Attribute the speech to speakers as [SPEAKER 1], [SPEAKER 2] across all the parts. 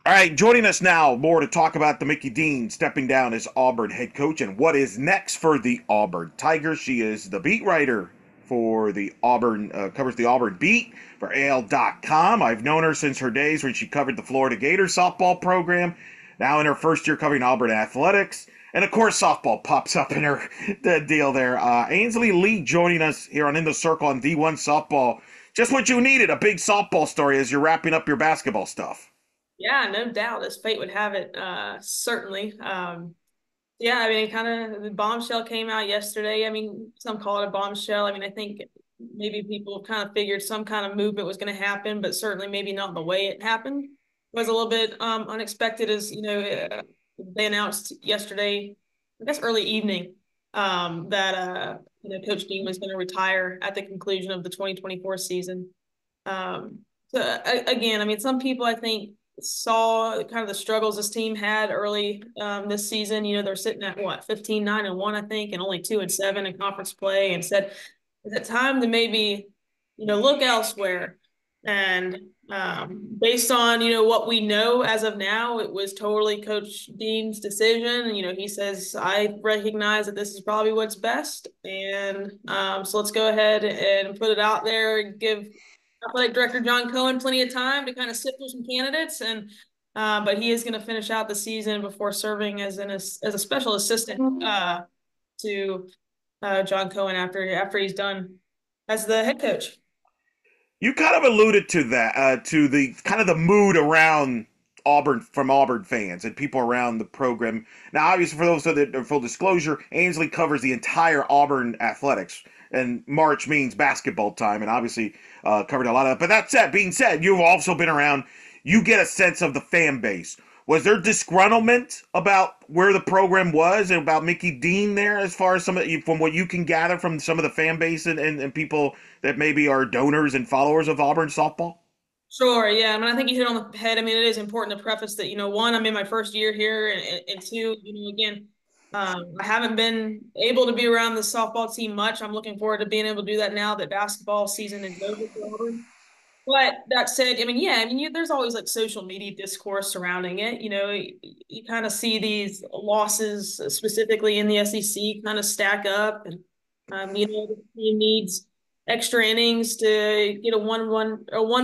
[SPEAKER 1] All right, joining us now more to talk about the Mickey Dean stepping down as Auburn head coach and what is next for the Auburn Tigers. She is the beat writer for the Auburn, covers the Auburn Beat for AL.com. I've known her since her days when she covered the Florida Gators softball program. Now in her first year covering Auburn athletics. And of course, softball pops up in her deal there. Ainslie Lee joining us here on In the Circle on D1 Softball. Just what you needed, a big softball story as you're wrapping up your basketball stuff.
[SPEAKER 2] Yeah, no doubt, as fate would have it, certainly. Yeah, I mean, kind of the bombshell came out yesterday. I mean, some call it a bombshell. I mean, I think maybe people kind of figured some kind of movement was going to happen, but certainly maybe not the way it happened. It was a little bit unexpected, as they announced yesterday, I guess early evening, that Coach Dean was going to retire at the conclusion of the 2024 season. Again, I mean, some people I think saw kind of the struggles this team had early this season. They're sitting at what, 15-9-1, I think, and only 2-7 in conference play, and said, is it time to maybe, look elsewhere? And based on, what we know as of now, it was totally Coach Dean's decision. He says, I recognize that this is probably what's best. And so let's go ahead and put it out there and give athletic director John Cohen plenty of time to kind of sift through some candidates, and but he is going to finish out the season before serving as a special assistant to John Cohen after he's done as the head coach.
[SPEAKER 1] You kind of alluded to that, to the kind of the mood around Auburn from Auburn fans and people around the program. Now, obviously, for those that are full disclosure, Ainslie covers the entire Auburn athletics, and March means basketball time, and obviously covered a lot of that. But being said, you've also been around. You get a sense of the fan base. Was there disgruntlement about where the program was and about Mickey Dean there, as far as from what you can gather from some of the fan base and people that maybe are donors and followers of Auburn softball?
[SPEAKER 2] Sure, yeah. I mean, I think you hit on the head. I mean, it is important to preface that, one, I'm in my first year here, and two, again, I haven't been able to be around the softball team much. I'm looking forward to being able to do that now that basketball season is over for Auburn. But that said, I mean, yeah, I mean, there's always like social media discourse surrounding it. You kind of see these losses, specifically in the SEC, kind of stack up, and the team needs extra innings to get a one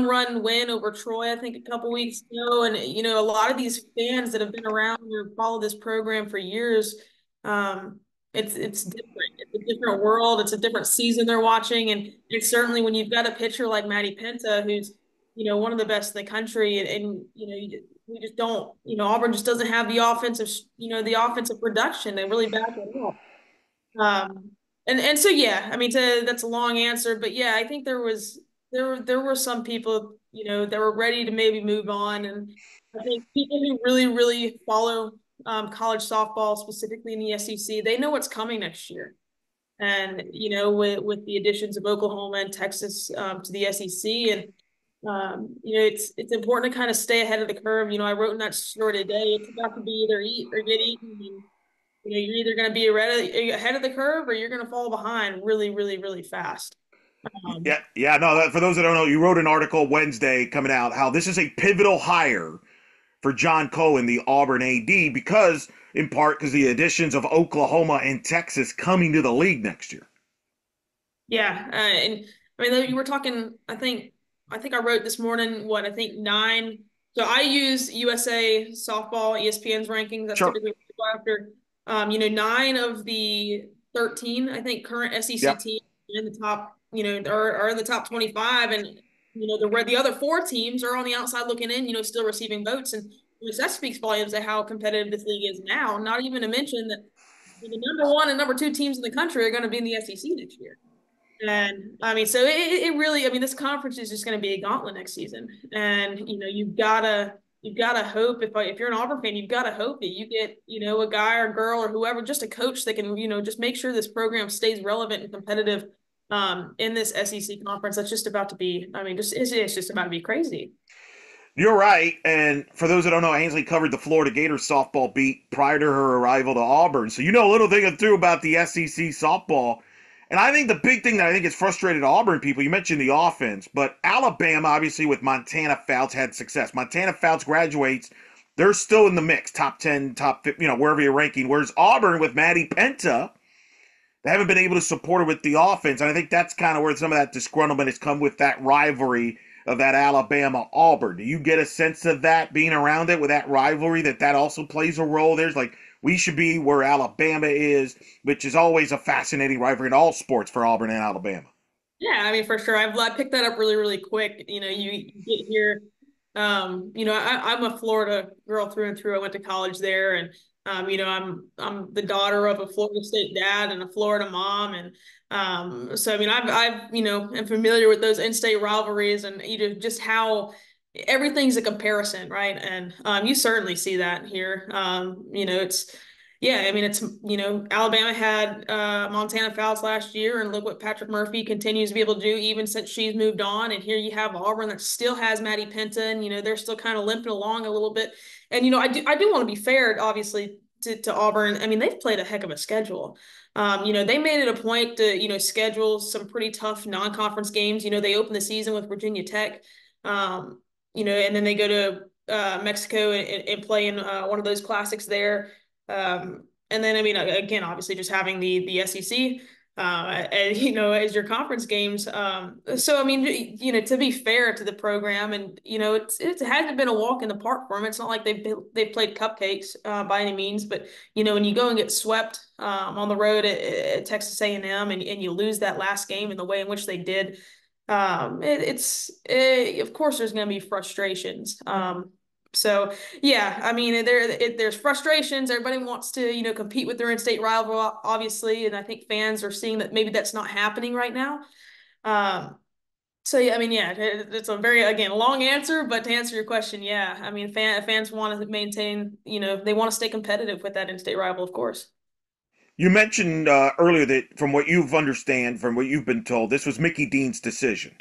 [SPEAKER 2] run win over Troy, I think, a couple weeks ago. And a lot of these fans that have been around or followed this program for years, um, it's different. It's a different world. It's a different season they're watching, and it's certainly when you've got a pitcher like Maddie Penta, who's one of the best in the country, and we just don't. Auburn just doesn't have the offensive production. They really back it up. And so yeah, I mean, that's a long answer, but yeah, I think there were some people that were ready to maybe move on, and I think people who really really follow college softball, specifically in the SEC, they know what's coming next year. And with the additions of Oklahoma and Texas to the SEC, and it's important to kind of stay ahead of the curve. I wrote in that story today. It's about to be either eat or get eaten. And, you're either going to be ahead of the curve or you're going to fall behind really, really, really fast. Um,
[SPEAKER 1] Yeah. No. For those that don't know, you wrote an article Wednesday coming out how this is a pivotal hire for John Cohen, the Auburn AD, because in part because the additions of Oklahoma and Texas coming to the league next year.
[SPEAKER 2] yeah, and I mean, you were talking. I think I wrote this morning. What I think nine. So I use USA Softball, ESPN's rankings. That's
[SPEAKER 1] Sure.
[SPEAKER 2] typically what I go after. Nine of the 13, I think, current SEC
[SPEAKER 1] Yep.
[SPEAKER 2] teams in the top, are in the top 25, and the other four teams are on the outside looking in, still receiving votes, and that speaks volumes to how competitive this league is now. Not even to mention that the number one and number two teams in the country are going to be in the SEC next year. And I mean, so it really, I mean, this conference is just going to be a gauntlet next season. And, you've gotta hope if you're an Auburn fan, you've got to hope that you get, a guy or girl or whoever, just a coach that can, just make sure this program stays relevant and competitive in this SEC conference. That's just about to be, I mean, it's just about to be crazy.
[SPEAKER 1] You're right. And for those that don't know, Ainslie covered the Florida Gators softball beat prior to her arrival to Auburn. So you know a little thing or two about the SEC softball. And I think the big thing that I think has frustrated Auburn people, you mentioned the offense, but Alabama, obviously, with Montana Fouts, had success. Montana Fouts graduates they're still in the mix, top 10, top 50, wherever you're ranking. Whereas Auburn with Maddie Penta, they haven't been able to support her with the offense. And I think that's kind of where some of that disgruntlement has come with that rivalry of that Alabama Auburn. Do you get a sense of that being around it with that rivalry, that also plays a role? There's like, we should be where Alabama is, which is always a fascinating rivalry in all sports for Auburn and Alabama.
[SPEAKER 2] Yeah, I mean, for sure. I picked that up really, really quick. You get here. I'm a Florida girl through and through. I went to college there, and I'm the daughter of a Florida State dad and a Florida mom, and so I mean, I've am familiar with those in-state rivalries, and just how everything's a comparison, right? And you certainly see that here. It's yeah, I mean, Alabama had Montana Fouls last year, and look what Patrick Murphy continues to be able to do even since she's moved on. And here you have Auburn that still has Maddie Penta, and they're still kind of limping along a little bit. And I do want to be fair, obviously, to Auburn. I mean, they've played a heck of a schedule. They made it a point to schedule some pretty tough non-conference games. They open the season with Virginia Tech, and then they go to Mexico and play in one of those classics there. And then, I mean, again, obviously, just having the SEC, and, as your conference games. So, I mean, to be fair to the program, and it hasn't been a walk in the park for them. It's not like they've played cupcakes by any means, but when you go and get swept on the road at Texas A&M, and you lose that last game in the way in which they did, of course there's going to be frustrations. So yeah, I mean, there's frustrations. Everybody wants to, compete with their in-state rival, obviously, and I think fans are seeing that maybe that's not happening right now. Um, so yeah, I mean, yeah, it's a very, again, long answer, but to answer your question, yeah, I mean, fans want to maintain, they want to stay competitive with that in-state rival, of course.
[SPEAKER 1] You mentioned earlier that from what you've understand, from what you've been told, this was Mickey Dean's decision,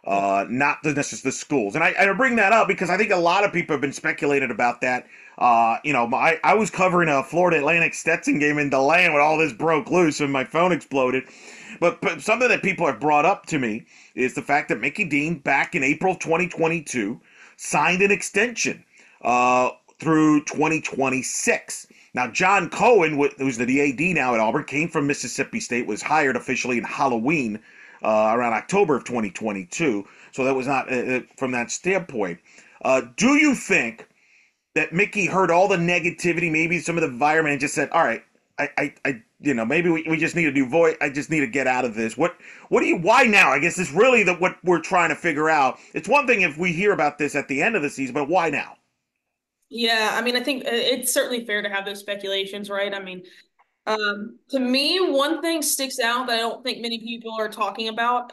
[SPEAKER 1] not necessarily the schools. And I bring that up because I think a lot of people have been speculated about that. I was covering a Florida Atlantic Stetson game in DeLand when all this broke loose and my phone exploded. But something that people have brought up to me is the fact that Mickey Dean, back in April of 2022, signed an extension through 2026. Now, John Cohen, who's the AD now at Auburn, came from Mississippi State, was hired officially in Halloween around October of 2022. So that was not from that standpoint. Do you think that Mickey heard all the negativity, maybe some of the environment, and just said, all right, maybe we just need a new voice. I just need to get out of this. Why now? I guess it's really what we're trying to figure out. It's one thing if we hear about this at the end of the season, but why now?
[SPEAKER 2] Yeah, I mean, I think it's certainly fair to have those speculations, right? I mean, to me, one thing sticks out that I don't think many people are talking about,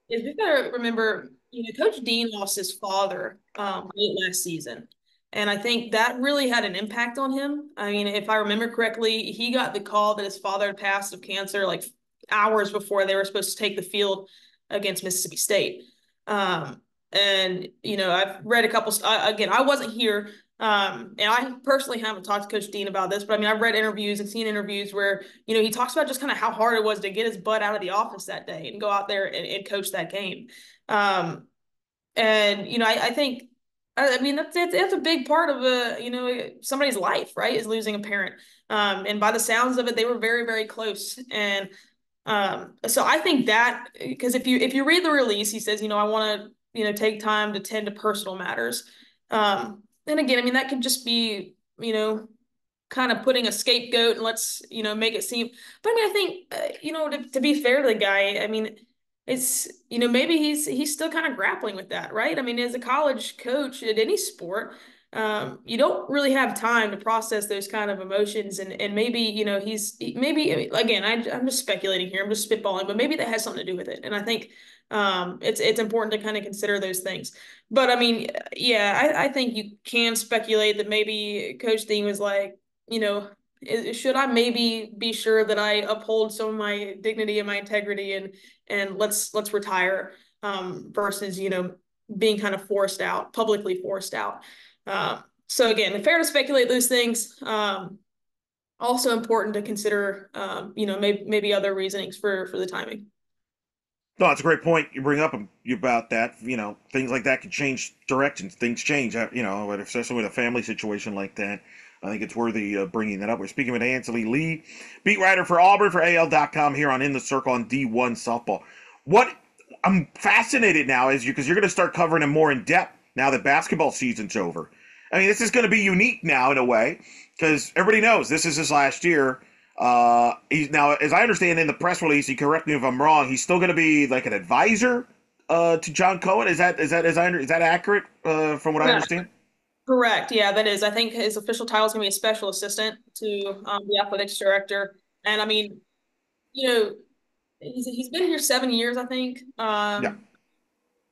[SPEAKER 2] is we've got to remember, Coach Dean lost his father late last season. And I think that really had an impact on him. I mean, if I remember correctly, he got the call that his father had passed of cancer like hours before they were supposed to take the field against Mississippi State. And I've read a couple. Again, I wasn't here, and I personally haven't talked to Coach Dean about this, but I mean, I've read interviews and seen interviews where he talks about just kind of how hard it was to get his butt out of the office that day and go out there and coach that game. And I think, I mean, that's a big part of somebody's life, right? Is losing a parent. And by the sounds of it, they were very, very close. And so I think that, because if you read the release, he says, I want to take time to tend to personal matters. And again, I mean, that could just be, kind of putting a scapegoat, and let's, make it seem. But I mean, I think, to be fair to the guy, I mean, it's, maybe he's still kind of grappling with that, right? I mean, as a college coach at any sport, you don't really have time to process those kind of emotions, and maybe, maybe, again, I'm just speculating here, I'm just spitballing, but maybe that has something to do with it. And I think it's important to kind of consider those things. But I mean, yeah, I think you can speculate that maybe Coach Dean was like, should I maybe be sure that I uphold some of my dignity and my integrity, and let's retire, versus being kind of forced out, publicly forced out. So again, fair to speculate those things. Also important to consider, maybe other reasonings for the timing.
[SPEAKER 1] No, it's a great point you bring up about that. Things like that can change directions. Things change. Especially with a family situation like that. I think it's worthy of bringing that up. We're speaking with Ainslie Lee, beat writer for Auburn for AL.com here on In the Circle on D1 Softball. What I'm fascinated now is because you're going to start covering him more in depth now that basketball season's over. I mean, this is going to be unique now in a way because everybody knows this is his last year. He's now, as I understand in the press release, you correct me if I'm wrong. He's still going to be like an advisor to John Cohen. Is that accurate from what I
[SPEAKER 2] Yeah,
[SPEAKER 1] understand?
[SPEAKER 2] correct. Yeah, that is. I think his official title is going to be a special assistant to the athletics director. And I mean, you know, he's been here 7 years, I think.
[SPEAKER 1] Yeah.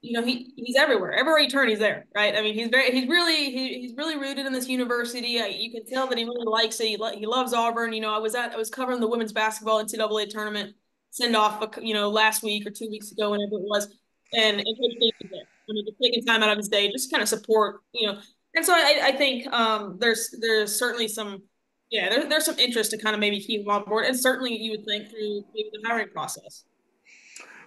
[SPEAKER 2] He's everywhere. Everywhere he turns, he's there, right? I mean, he's really rooted in this university. You can tell that he really likes it. He loves Auburn. I was covering the women's basketball NCAA tournament send off, last week or 2 weeks ago, whenever it was, and Coach King was there. I mean, just taking time out of his day, just kind of support, And so I think there's certainly some, yeah, there's some interest to kind of maybe keep him on board, and certainly you would think through maybe the hiring process.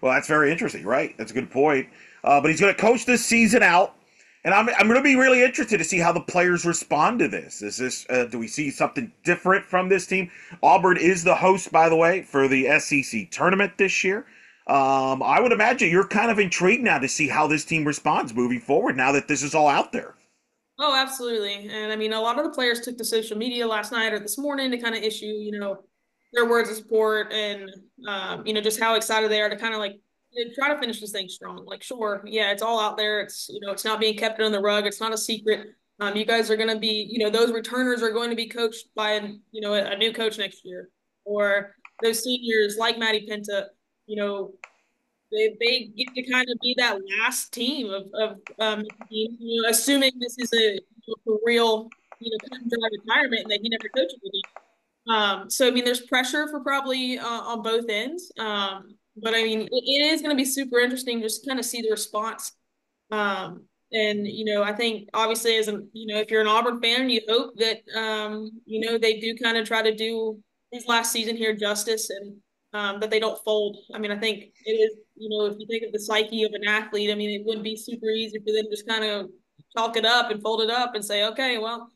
[SPEAKER 1] Well, that's very interesting, right? That's a good point. But he's going to coach this season out, and I'm going to be really interested to see how the players respond to this. Do we see something different from this team? Auburn is the host, by the way, for the SEC tournament this year. I would imagine you're kind of intrigued now to see how this team responds moving forward now that this is all out there.
[SPEAKER 2] Oh, absolutely. And I mean, a lot of the players took to social media last night or this morning to kind of issue, their words of support and, just how excited they are to kind of like try to finish this thing strong. Like, sure, yeah, it's all out there. It's not being kept under the rug. It's not a secret. You guys are going to be, those returners are going to be coached by, a new coach next year. Or those seniors like Maddie Penta, you know, they get to kind of be that last team of assuming this is a real cut and dry retirement and that he never coaches again. So I mean, there's pressure for probably on both ends. But I mean, it is going to be super interesting just to kind of see the response. And I think obviously as a if you're an Auburn fan, you hope that they do kind of try to do his last season here justice and that they don't fold. I mean, I think it is if you think of the psyche of an athlete, I mean, it wouldn't be super easy for them to just kind of chalk it up and fold it up and say, okay, well.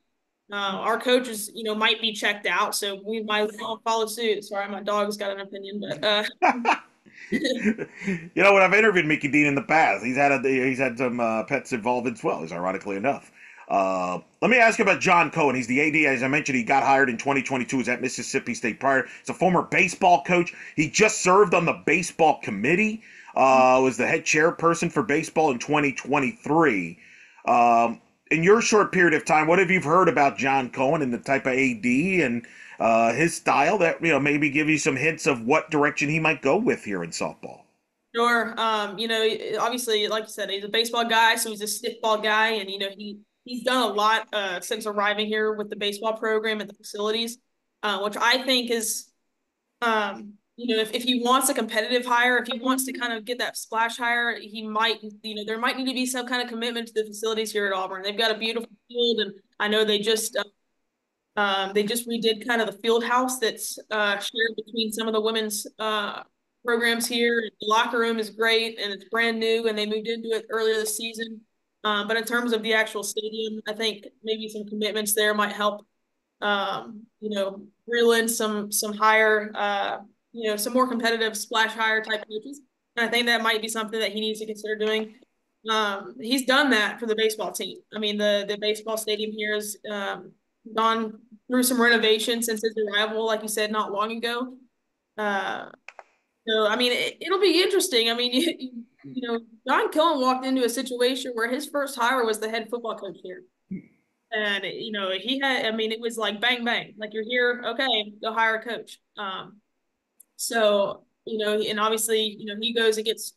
[SPEAKER 2] Our coaches, might be checked out, so we might follow suit. Sorry, my dog's got an opinion, but
[SPEAKER 1] When I've interviewed Mickey Dean in the past, he's had some pets involved as well. Is ironically enough. Let me ask you about John Cohen. He's the AD, as I mentioned. He got hired in 2022. He's at Mississippi State prior. He's a former baseball coach. He just served on the baseball committee. Was the head chairperson for baseball in 2023. In your short period of time, what have you heard about John Cohen and the type of AD and his style that maybe give you some hints of what direction he might go with here in softball?
[SPEAKER 2] sure. Obviously, like you said, he's a baseball guy, so he's a stiff ball guy, and he's done a lot since arriving here with the baseball program at the facilities, which I think is if he wants a competitive hire, if he wants to kind of get that splash hire, he might, there might need to be some kind of commitment to the facilities here at Auburn. They've got a beautiful field, and I know they just redid kind of the field house that's shared between some of the women's programs here. The locker room is great, and it's brand new, and they moved into it earlier this season. But in terms of the actual stadium, I think maybe some commitments there might help. Reel in some higher, some more competitive splash higher type coaches. And I think that might be something that he needs to consider doing. He's done that for the baseball team. I mean, the baseball stadium here has gone through some renovation since his arrival, like you said, not long ago. Uh, so, I mean, it'll be interesting. I mean, John Cohen walked into a situation where his first hire was the head football coach here. And he had, I mean, it was like bang bang, like you're here, okay, go hire a coach. So and obviously, he goes and gets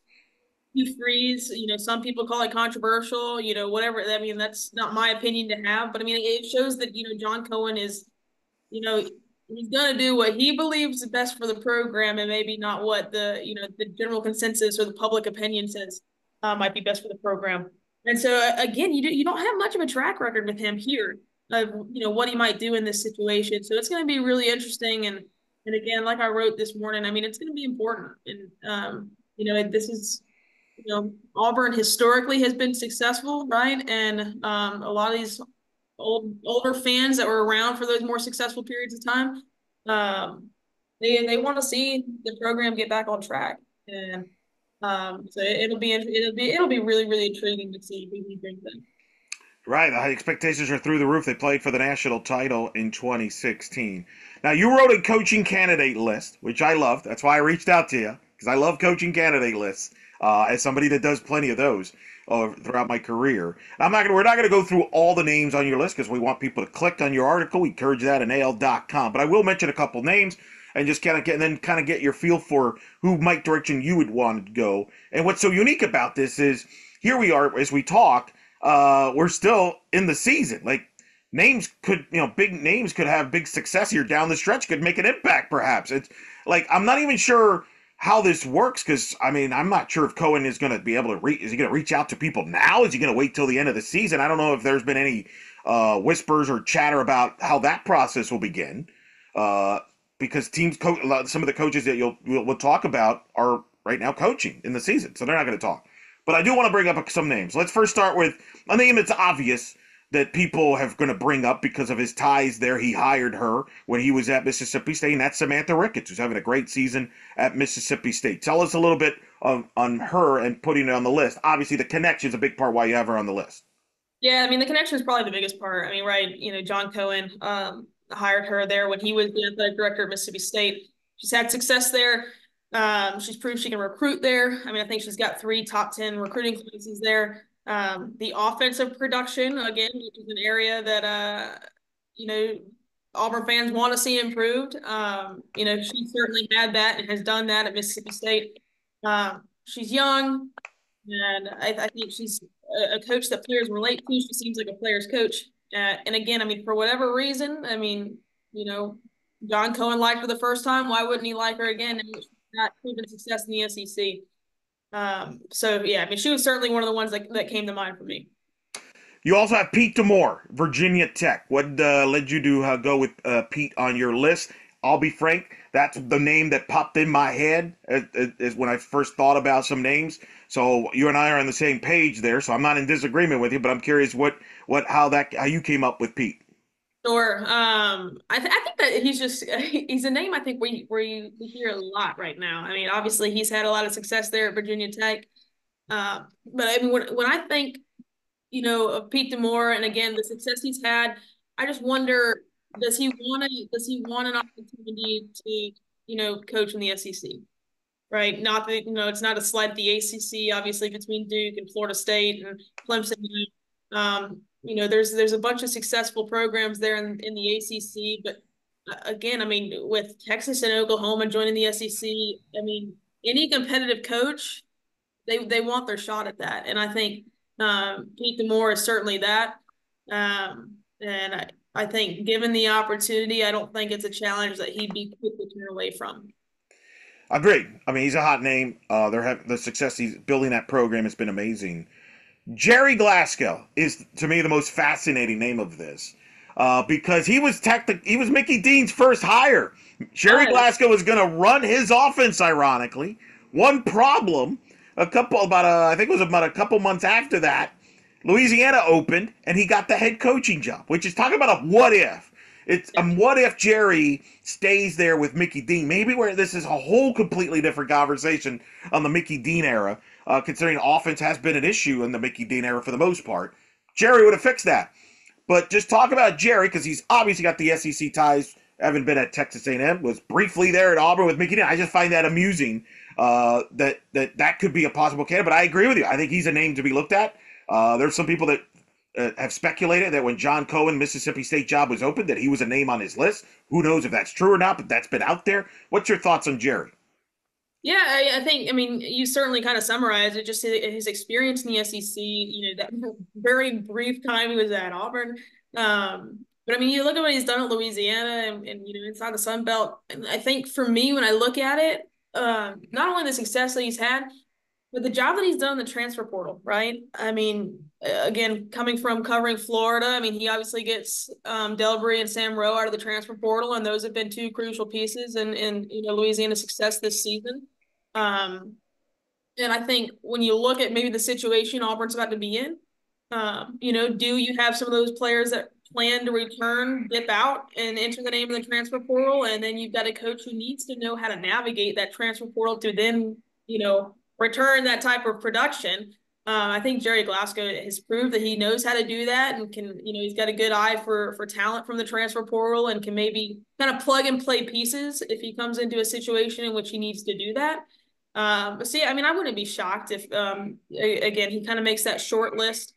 [SPEAKER 2] two frees. Some people call it controversial. Whatever. I mean, that's not my opinion to have, but I mean, it shows that John Cohen is, he's gonna do what he believes is best for the program, and maybe not what the general consensus or the public opinion says might be best for the program. And so again, you don't have much of a track record with him here of what he might do in this situation. So it's going to be really interesting. And again, like I wrote this morning, I mean it's going to be important. And This is, Auburn historically has been successful, right? And a lot of these older fans that were around for those more successful periods of time, um, they want to see the program get back on track. And so it'll be really really intriguing to see who he brings in.
[SPEAKER 1] Right, the expectations are through the roof. They played for the national title in 2016. Now, you wrote a coaching candidate list, which I loved. That's why I reached out to you, because I love coaching candidate lists. As somebody that does plenty of those throughout my career, we're not gonna go through all the names on your list because we want people to click on your article. We encourage that at AL.com. But I will mention a couple names and just kind of get your feel for who Mike direction you would want to go. And what's so unique about this is here we are as we talk, we're still in the season. Like names could, big names could have big success here down the stretch, could make an impact perhaps. It's like I'm not even sure how this works because I'm not sure if Cohen is going to be able to is he going to reach out to people now? Is he going to wait till the end of the season? I don't know if there's been any whispers or chatter about how that process will begin. Because some of the coaches that we'll talk about are right now coaching in the season, so they're not going to talk. But I do want to bring up some names. Let's first start with a name that's obvious that people have going to bring up because of his ties there. He hired her when he was at Mississippi State, and that's Samantha Ricketts, who's having a great season at Mississippi State. Tell us a little bit on her and putting it on the list. Obviously, the connection is a big part why you have her on the list.
[SPEAKER 2] Yeah, I mean the connection is probably the biggest part. I mean, right, John Cohen hired her there when he was the athletic director at Mississippi State. She's had success there. She's proved she can recruit there. I mean, I think she's got 3 top 10 recruiting classes there. The offensive production, again, which is an area that you know, Auburn fans want to see improved. She certainly had that and has done that at Mississippi State. She's young, and I think she's a coach that players relate to. She seems like a player's coach. And again, I mean, for whatever reason, I mean, you know, John Cohen liked her the first time. Why wouldn't he like her again? And she's not proven success in the SEC. So yeah, I mean, she was certainly one of the ones that came to mind for me.
[SPEAKER 1] You also have Pete Demore, Virginia Tech. What led you to go with Pete on your list? I'll be frank, that's the name that popped in my head as when I first thought about some names. So you and I are on the same page there. So I'm not in disagreement with you, but I'm curious how you came up with Pete.
[SPEAKER 2] Sure. I think that he's a name I think we hear a lot right now. I mean, obviously he's had a lot of success there at Virginia Tech. But I mean, when I think of Pete Demore, and again, the success he's had, I just wonder, does he want an opportunity to, coach in the SEC? Right? Not that, it's not a slight at the ACC, obviously, between Duke and Florida State and Clemson. There's a bunch of successful programs there in the ACC, but again, I mean, with Texas and Oklahoma joining the SEC, I mean, any competitive coach, they want their shot at that. And I think Pete Demore is certainly that. And I think given the opportunity, I don't think it's a challenge that he'd be quick to turn away from.
[SPEAKER 1] Agreed. I mean, he's a hot name. The success he's building that program has been amazing. Jerry Glasgow is to me the most fascinating name of this because he was Mickey Dean's first hire. Jerry
[SPEAKER 2] Yes.
[SPEAKER 1] Glasgow was going to run his offense. Ironically, one problem I think it was about a couple months after that, Louisiana opened and he got the head coaching job, which is talking about a what if. It's what if Jerry stays there with Mickey Dean? Maybe where this is a whole completely different conversation on the Mickey Dean era, considering offense has been an issue in the Mickey Dean era for the most part. Jerry would have fixed that. But just talk about Jerry because he's obviously got the SEC ties. Having been at Texas A&M, was briefly there at Auburn with Mickey Dean. I just find that amusing. That could be a possible candidate. But I agree with you. I think he's a name to be looked at. There's some people that have speculated that when John Cohen Mississippi State job was open, that he was a name on his list. Who knows if that's true or not? But that's been out there. What's your thoughts on Jerry?
[SPEAKER 2] Yeah, I think, I mean, you certainly kind of summarized it, just his experience in the SEC, that very brief time he was at Auburn. But I mean, you look at what he's done at Louisiana and inside the Sun Belt. And I think for me, when I look at it, not only the success that he's had, but the job that he's done in the transfer portal, right? I mean, again, coming from covering Florida, I mean, he obviously gets Delbury and Sam Rowe out of the transfer portal, and those have been 2 crucial pieces in Louisiana's success this season. Um, And I think when you look at maybe the situation Auburn's about to be in, do you have some of those players that plan to return, dip out, and enter the name of the transfer portal? And then you've got a coach who needs to know how to navigate that transfer portal to then, return that type of production. I think Jerry Glasgow has proved that he knows how to do that and can, he's got a good eye for talent from the transfer portal and can maybe kind of plug and play pieces if he comes into a situation in which he needs to do that. But see, I mean, I wouldn't be shocked if, again, he kind of makes that short list.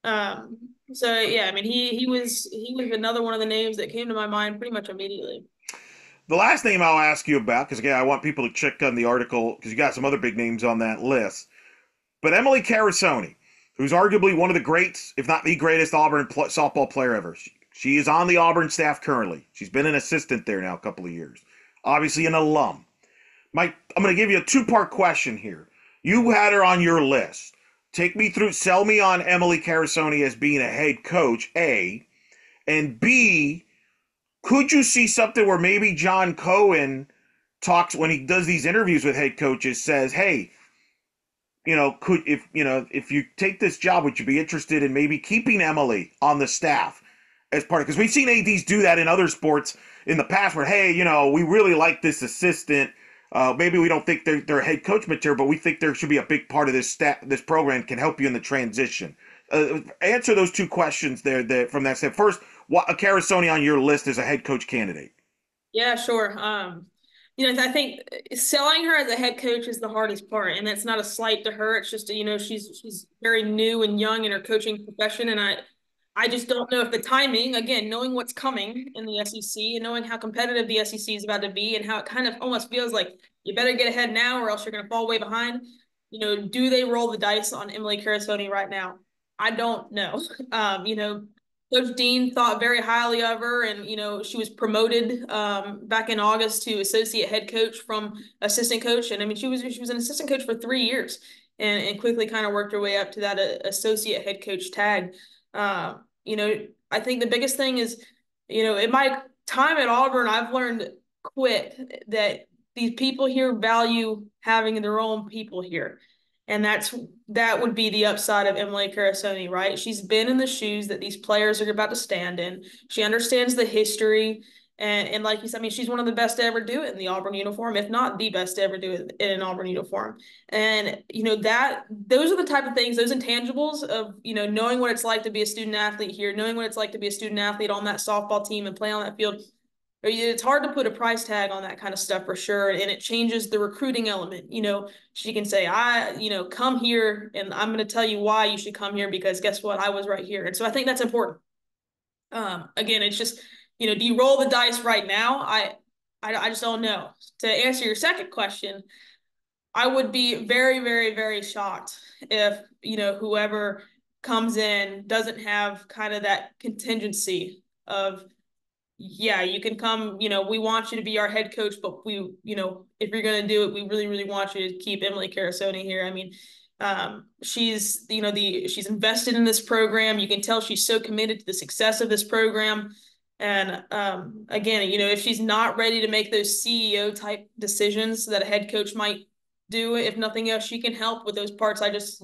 [SPEAKER 2] Um, so yeah, I mean, he was another one of the names that came to my mind pretty much immediately.
[SPEAKER 1] The last name I'll ask you about, because again, I want people to check on the article because you got some other big names on that list. But Emily Carasoni, who's arguably one of the greats, if not the greatest Auburn softball player ever. She is on the Auburn staff currently. She's been an assistant there now a couple of years. Obviously an alum. I'm going to give you a two-part question here. You had her on your list. Take me through, sell me on Emily Carasoni as being a head coach, A. And B, could you see something where maybe John Cohen talks, when he does these interviews with head coaches, says, hey, if you take this job, would you be interested in maybe keeping Emily on the staff as part of, because we've seen ADs do that in other sports in the past where, hey, we really like this assistant. Maybe we don't think they're head coach material, but we think there should be a big part of this program can help you in the transition. Answer those two questions there from that step. First, what Carasoni on your list as a head coach candidate?
[SPEAKER 2] Yeah, sure. I think selling her as a head coach is the hardest part, and that's not a slight to her. It's just, she's very new and young in her coaching profession, and I just don't know if the timing, again, knowing what's coming in the SEC and knowing how competitive the SEC is about to be and how it kind of almost feels like you better get ahead now or else you're going to fall way behind. Do they roll the dice on Emily Carasoni right now? I don't know. Coach Dean thought very highly of her, and she was promoted back in August to associate head coach from assistant coach, and I mean she was an assistant coach for 3 years, and quickly kind of worked her way up to that associate head coach tag. Uh, I think the biggest thing is, in my time at Auburn, I've learned quick that these people here value having their own people here. And that would be the upside of Emily Carasoni, right? She's been in the shoes that these players are about to stand in. She understands the history. And like you said, I mean, she's one of the best to ever do it in the Auburn uniform, if not the best to ever do it in an Auburn uniform. And that those are the type of things, those intangibles of knowing what it's like to be a student athlete here, knowing what it's like to be a student athlete on that softball team and play on that field. It's hard to put a price tag on that kind of stuff for sure, and it changes the recruiting element. She can say, come here, and I'm going to tell you why you should come here because guess what, I was right here, and so I think that's important. Again, it's just, do you roll the dice right now? I just don't know. To answer your second question, I would be very, very, very shocked if whoever comes in doesn't have kind of that contingency of, yeah, you can come, we want you to be our head coach, but if you're going to do it, we really, really want you to keep Emily Carasoni here. I mean, she's, she's invested in this program. You can tell she's so committed to the success of this program. And again, if she's not ready to make those CEO type decisions that a head coach might do, if nothing else, she can help with those parts I just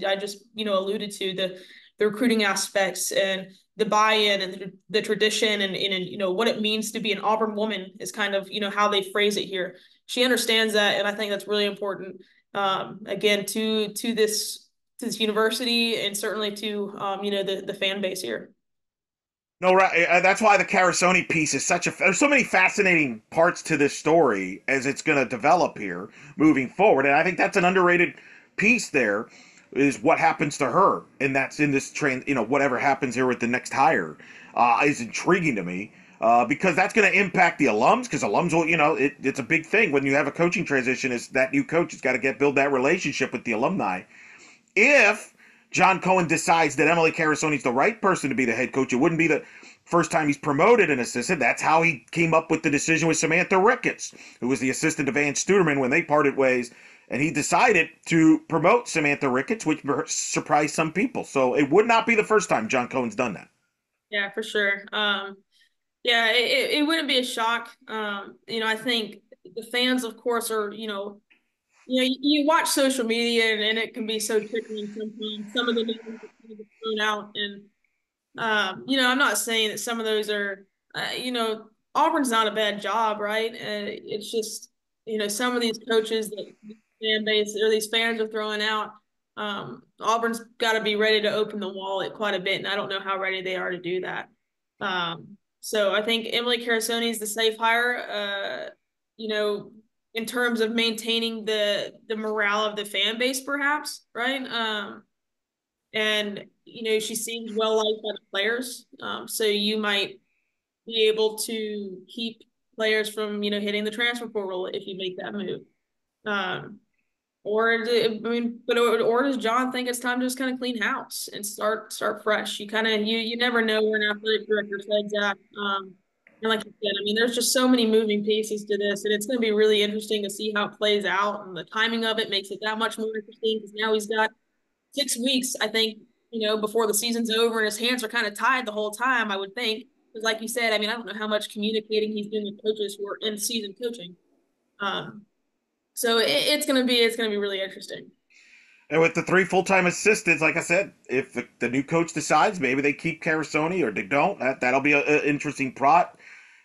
[SPEAKER 2] alluded to, the recruiting aspects and the buy-in and the tradition and what it means to be an Auburn woman is kind of how they phrase it here. She understands that, and I think that's really important. Again, to this university and certainly to the fan base here.
[SPEAKER 1] No, right. That's why the Carasoni piece is such a. There's so many fascinating parts to this story as it's going to develop here moving forward, and I think that's an underrated piece. There is what happens to her, and that's in this train. Whatever happens here with the next hire is intriguing to me because that's going to impact the alums. Because alums will, it's a big thing when you have a coaching transition. Is that new coach has got to build that relationship with the alumni. If John Cohen decides that Emily Carasoni's the right person to be the head coach, it wouldn't be the first time he's promoted an assistant. That's how he came up with the decision with Samantha Ricketts, who was the assistant to Van Studerman when they parted ways. And he decided to promote Samantha Ricketts, which surprised some people. So it would not be the first time John Cohen's done that.
[SPEAKER 2] Yeah, for sure. Yeah, it wouldn't be a shock. I think the fans, of course, are you watch social media and it can be so tricky sometimes. Some of the names that kind of get thrown out, and I'm not saying that some of those are, Auburn's not a bad job, right? It's just, some of these coaches that fan base or these fans are throwing out. Auburn's got to be ready to open the wallet quite a bit, and I don't know how ready they are to do that. So I think Emily Carasoni is the safe hire. You know, in terms of maintaining the morale of the fan base, perhaps, right? And she seems well liked by the players. So you might be able to keep players from hitting the transfer portal if you make that move. Um, or does John think it's time to just kind of clean house and start fresh? You never know where an athletic director's head's at. And like you said, I mean, there's just so many moving pieces to this, and it's going to be really interesting to see how it plays out. And the timing of it makes it that much more interesting because now he's got 6 weeks, I think, before the season's over, and his hands are kind of tied the whole time, I would think. Because, like you said, I mean, I don't know how much communicating he's doing with coaches who are in season coaching. Um, so it's gonna be really interesting.
[SPEAKER 1] And with the three full-time assistants, like I said, if the new coach decides, maybe they keep Carasoni or they don't. That'll be an interesting plot.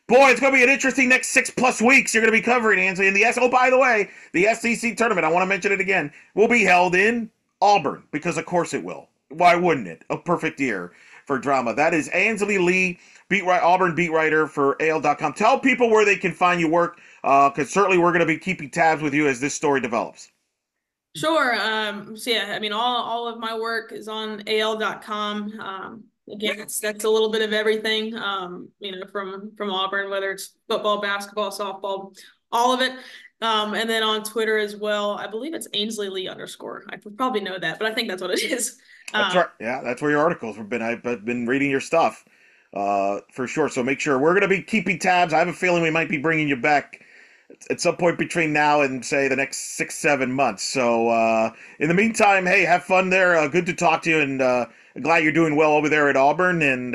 [SPEAKER 1] Boy, it's going to be an interesting next 6+ weeks you're going to be covering, Ainslie. And oh, by the way, the SEC tournament, I want to mention it again, will be held in Auburn, because of course it will. Why wouldn't it? A perfect year for drama. That is Ainslie Lee, Auburn beat writer for AL.com. Tell people where they can find you work, because certainly we're going to be keeping tabs with you as this story develops.
[SPEAKER 2] Sure. So yeah, I mean, all of my work is on AL.com. Again, that's a little bit of everything. From Auburn, whether it's football, basketball, softball, all of it. And then on Twitter as well. I believe it's Ainslie Lee _ I probably know that, but I think that's what it is.
[SPEAKER 1] That's right. Yeah, that's where your articles have been. I've been reading your stuff, for sure. So make sure we're going to be keeping tabs. I have a feeling we might be bringing you back at some point between now and say the next 6-7 months. So in the meantime, hey, have fun there. Good to talk to you, and glad you're doing well over there at Auburn. And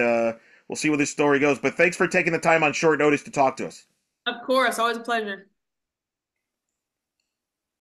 [SPEAKER 1] we'll see where this story goes. But thanks for taking the time on short notice to talk to us.
[SPEAKER 2] Of course, always a pleasure.